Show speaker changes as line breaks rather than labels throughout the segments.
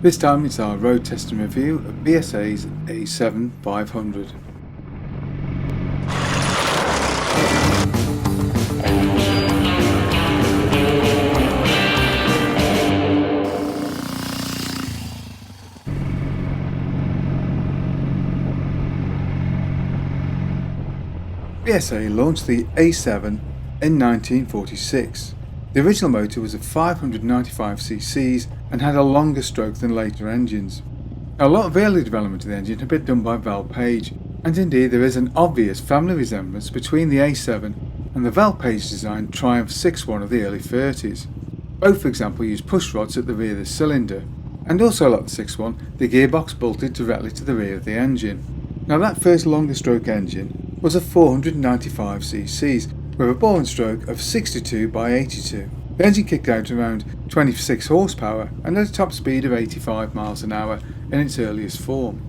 This time it's our road testing review of BSA's A7 500. BSA launched the A7 in 1946. The original motor was of 595cc and had a longer stroke than later engines. Now, a lot of early development of the engine had been done by Val Page, and indeed there is an obvious family resemblance between the A7 and the Val Page designed Triumph 6.1 of the early 30s. Both, for example, used push rods at the rear of the cylinder, and also like the 6.1, the gearbox bolted directly to the rear of the engine. Now, that first longer stroke engine was of 495cc with a bore and stroke of 62 by 82. The engine kicked out around 26 horsepower and had a top speed of 85 miles an hour in its earliest form.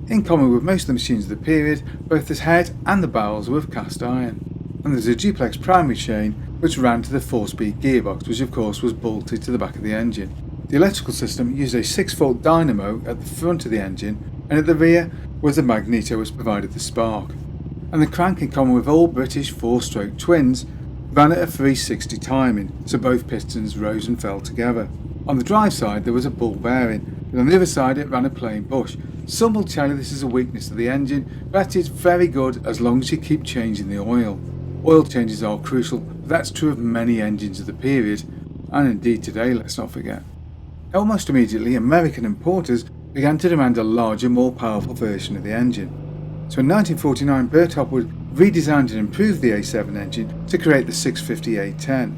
In common with most of the machines of the period, both the head and the barrels were of cast iron, and there's a duplex primary chain which ran to the 4-speed gearbox, which of course was bolted to the back of the engine. The electrical system used a 6-volt dynamo at the front of the engine, and at the rear was the magneto which provided the spark. And the crank, in common with all British 4-stroke twins, ran at a 360 timing, so both pistons rose and fell together. On the drive side there was a ball bearing, and on the other side it ran a plain bush. Some will tell you this is a weakness of the engine, but it's very good as long as you keep changing the oil. Oil changes are crucial, but that's true of many engines of the period, and indeed today, let's not forget. Almost immediately, American importers began to demand a larger, more powerful version of the engine. So in 1949, Bert Hopwood redesigned and improved the A7 engine to create the 650 A10.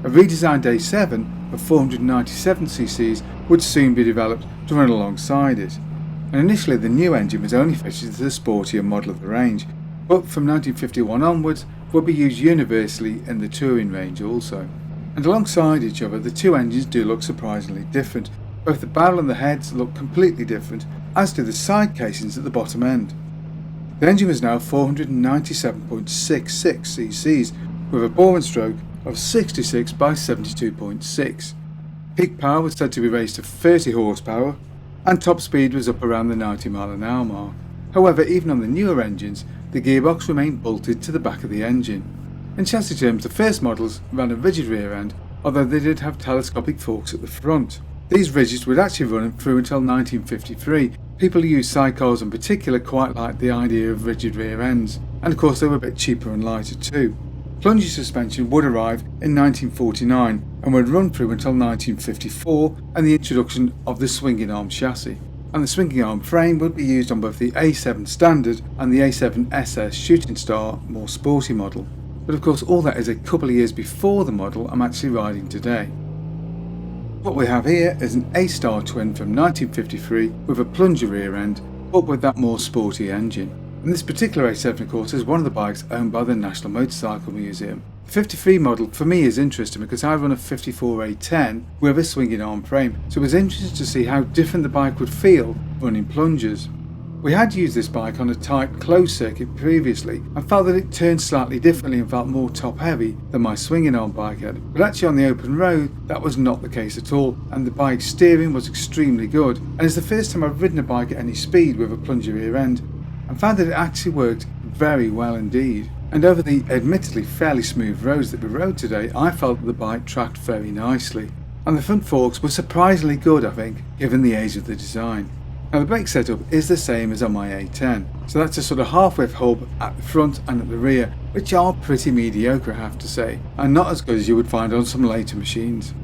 A redesigned A7 of 497cc would soon be developed to run alongside it. And initially the new engine was only fitted to the sportier model of the range, but from 1951 onwards would be used universally in the touring range also. And alongside each other the two engines do look surprisingly different. Both the barrel and the heads look completely different, as do the side casings at the bottom end. The engine was now 497.66cc with a bore and stroke of 66 by 72.6. Peak power was said to be raised to 30 horsepower, and top speed was up around the 90 mile an hour mark. However, even on the newer engines, the gearbox remained bolted to the back of the engine. In chassis terms, the first models ran a rigid rear end, although they did have telescopic forks at the front. These rigids would actually run through until 1953. People who used sidecars in particular quite liked the idea of rigid rear ends, and of course they were a bit cheaper and lighter too. Plunging suspension would arrive in 1949 and would run through until 1954 and the introduction of the swinging arm chassis. And the swinging arm frame would be used on both the A7 Standard and the A7 SS Shooting Star more sporty model. But of course all that is a couple of years before the model I'm actually riding today. What we have here is an A-Star twin from 1953 with a plunger rear end, but with that more sporty engine. And this particular A7 of course is one of the bikes owned by the National Motorcycle Museum. The 53 model for me is interesting because I run a 54 A10 with a swinging arm frame, so it was interesting to see how different the bike would feel running plungers. We had used this bike on a tight closed circuit previously and felt that it turned slightly differently and felt more top heavy than my swinging arm bike had, but actually on the open road that was not the case at all, and the bike's steering was extremely good, and it's the first time I've ridden a bike at any speed with a plunger rear end and found that it actually worked very well indeed. And over the admittedly fairly smooth roads that we rode today, I felt that the bike tracked very nicely. And the front forks were surprisingly good, I think, given the age of the design. Now the brake setup is the same as on my A10, so that's a sort of half-width hub at the front and at the rear, which are pretty mediocre I have to say, and not as good as you would find on some later machines.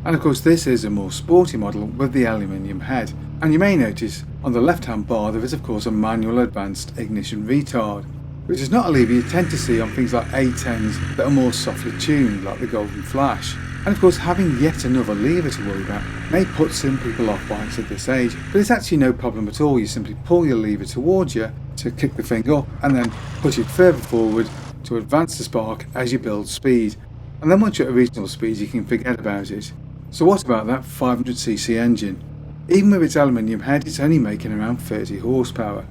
And of course this is a more sporty model with the aluminium head, and you may notice on the left hand bar there is of course a manual advanced ignition retard, which is not a lever you tend to see on things like A10s that are more softly tuned like the Golden Flash. And of course having yet another lever to worry about may put some people off bikes at this age, but it's actually no problem at all. You simply pull your lever towards you to kick the thing up and then push it further forward to advance the spark as you build speed. And then once you're at a reasonable speed you can forget about it. So what about that 500cc engine? Even with its aluminium head, it's only making around 30 horsepower,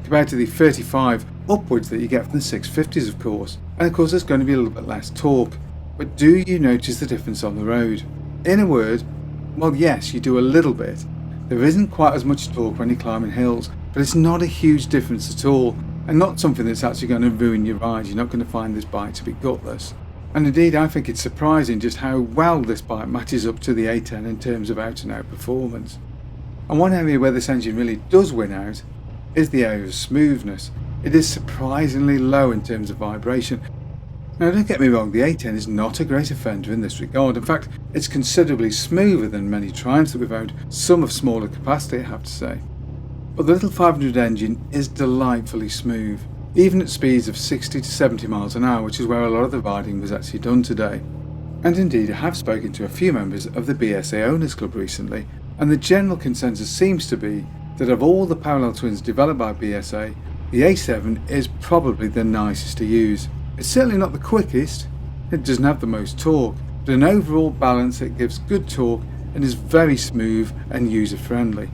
compared to the 35 upwards that you get from the 650s of course. And of course there's going to be a little bit less torque. But do you notice the difference on the road? In a word, well yes, you do a little bit. There isn't quite as much torque when you're climbing hills, but it's not a huge difference at all, and not something that's actually going to ruin your ride. You're not going to find this bike to be gutless. And indeed I think it's surprising just how well this bike matches up to the A10 in terms of out and out performance. And one area where this engine really does win out is the area of smoothness. It is surprisingly low in terms of vibration. Now don't get me wrong, the A10 is not a great offender in this regard. In fact, it's considerably smoother than many Triumphs that we've owned, some of smaller capacity I have to say. But the little 500 engine is delightfully smooth, even at speeds of 60 to 70 miles an hour, which is where a lot of the riding was actually done today. And indeed I have spoken to a few members of the BSA Owners Club recently, and the general consensus seems to be that of all the parallel twins developed by BSA, the A7 is probably the nicest to use. It's certainly not the quickest, it doesn't have the most torque, but in overall balance it gives good torque and is very smooth and user friendly.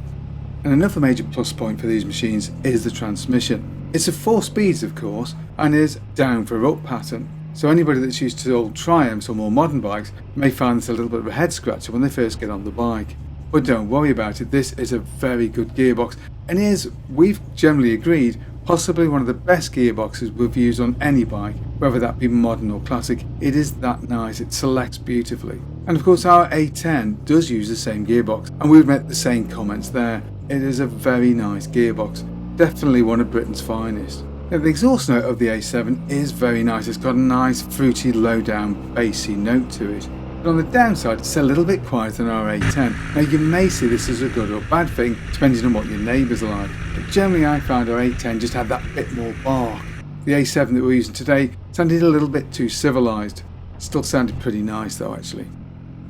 And another major plus point for these machines is the transmission. It's a 4 speeds of course and is down for up pattern, so anybody that's used to old Triumphs or more modern bikes may find this a little bit of a head scratcher when they first get on the bike. But don't worry about it, this is a very good gearbox and is, we've generally agreed, possibly one of the best gearboxes we've used on any bike, whether that be modern or classic. It is that nice, it selects beautifully. And of course our A10 does use the same gearbox and we've met the same comments there. It is a very nice gearbox, definitely one of Britain's finest. Now, the exhaust note of the A7 is very nice, it's got a nice fruity low down bassy note to it. But on the downside it's a little bit quieter than our A10. Now you may see this as a good or bad thing depending on what your neighbours are like, but generally I found our A10 just had that bit more bark. The A7 that we're using today sounded a little bit too civilised. Still sounded pretty nice though actually.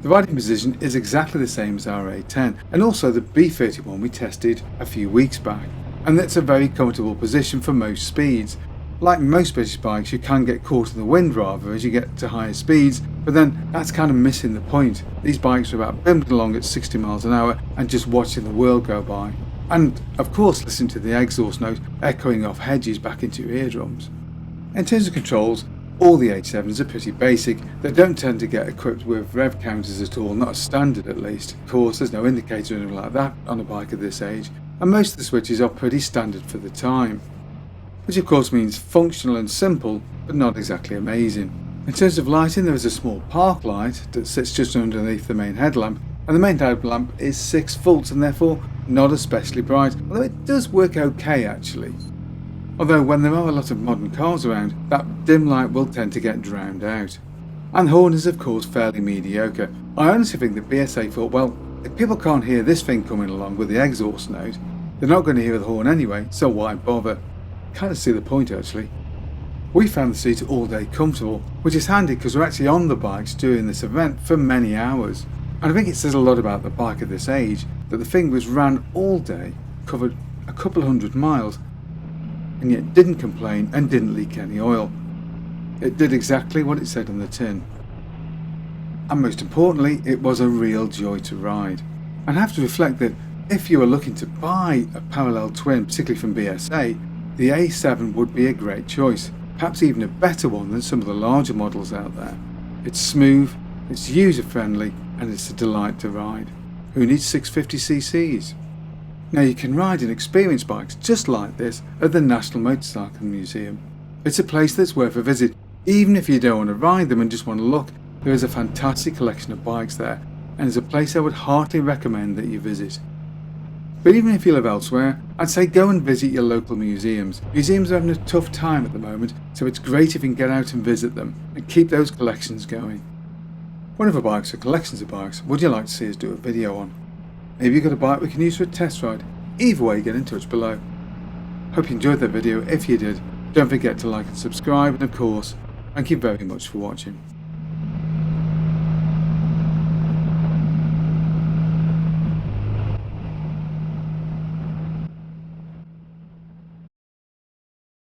The riding position is exactly the same as our A10 and also the B31 we tested a few weeks back, and that's a very comfortable position for most speeds. Like most British bikes you can get caught in the wind rather as you get to higher speeds, but then that's kind of missing the point. These bikes are about bumping along at 60 miles an hour and just watching the world go by. And of course listen to the exhaust note echoing off hedges back into your eardrums. In terms of controls, all the A7s are pretty basic. They don't tend to get equipped with rev counters at all, not as standard at least. Of course there's no indicator or anything like that on a bike of this age, and most of the switches are pretty standard for the time. Which of course means functional and simple, but not exactly amazing. In terms of lighting, there is a small park light that sits just underneath the main headlamp, and the main headlamp is 6 volts and therefore not especially bright, although it does work okay actually. Although when there are a lot of modern cars around, that dim light will tend to get drowned out. And the horn is of course fairly mediocre. I honestly think that BSA thought, well, if people can't hear this thing coming along with the exhaust note, they're not going to hear the horn anyway, so why bother? Kind of see the point actually. We found the seat all day comfortable, which is handy because we're actually on the bikes during this event for many hours. And I think it says a lot about the bike at this age that the thing was ran all day, covered a couple of 100 miles, and yet didn't complain and didn't leak any oil. It did exactly what it said on the tin. And most importantly, it was a real joy to ride. And I have to reflect that if you are looking to buy a parallel twin, particularly from BSA, the A7 would be a great choice, perhaps even a better one than some of the larger models out there. It's smooth, it's user friendly, and it's a delight to ride. Who needs 650cc's? Now you can ride and experience bikes just like this at the National Motorcycle Museum. It's a place that's worth a visit, even if you don't want to ride them and just want to look. There is a fantastic collection of bikes there, and it's a place I would heartily recommend that you visit. But even if you live elsewhere, I'd say go and visit your local museums. Museums are having a tough time at the moment, so it's great if you can get out and visit them and keep those collections going. Whatever bikes or collections of bikes would you like to see us do a video on? Maybe you've got a bike we can use for a test ride. Either way, get in touch below. Hope you enjoyed that video. If you did, don't forget to like and subscribe, and of course, thank you very much for watching.